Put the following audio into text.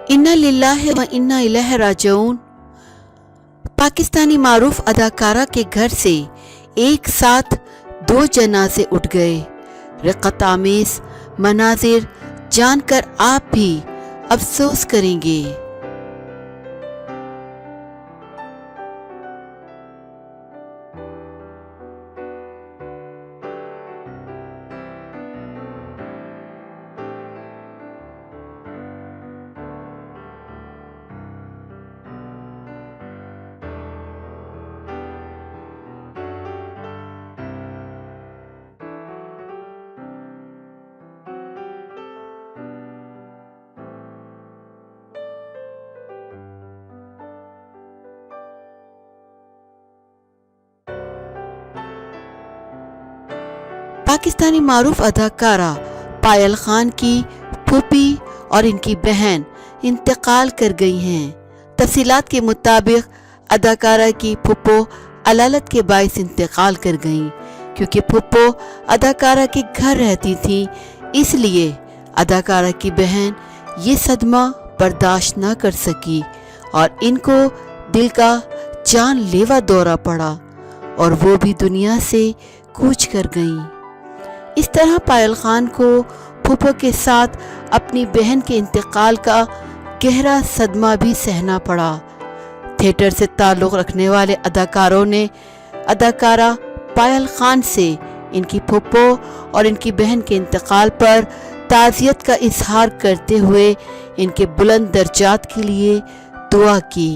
इन्ना लिल्लाहि व इन्ना इलैहि राजिऊन। पाकिस्तानी मारूफ अदाकारा के घर से एक साथ 2 जनाजे उठ गए। रक़त आमेज़ मनाजिर जानकर आप भी अफसोस करेंगे। पाकिस्तानी मारूफ अदाकारा पायल खान की फूफी और इनकी बहन इंतकाल कर गई हैं। तफसीलात के मुताबिक अदाकारा की फूफो अलालत के बाइस इंतकाल कर गईं, क्योंकि फूफो अदाकारा के घर रहती थी। इसलिए अदाकारा की बहन ये सदमा बर्दाश्त न कर सकी और इनको दिल का जानलेवा दौरा पड़ा और वो भी दुनिया से कूच कर गईं। इस तरह पायल खान को फूफो के साथ अपनी बहन के इंतकाल का गहरा सदमा भी सहना पड़ा। थिएटर से ताल्लुक़ रखने वाले अदाकारों ने अदाकारा पायल खान से इनकी फूफो और इनकी बहन के इंतकाल पर ताज़ियत का इजहार करते हुए इनके बुलंद दर्जात के लिए दुआ की।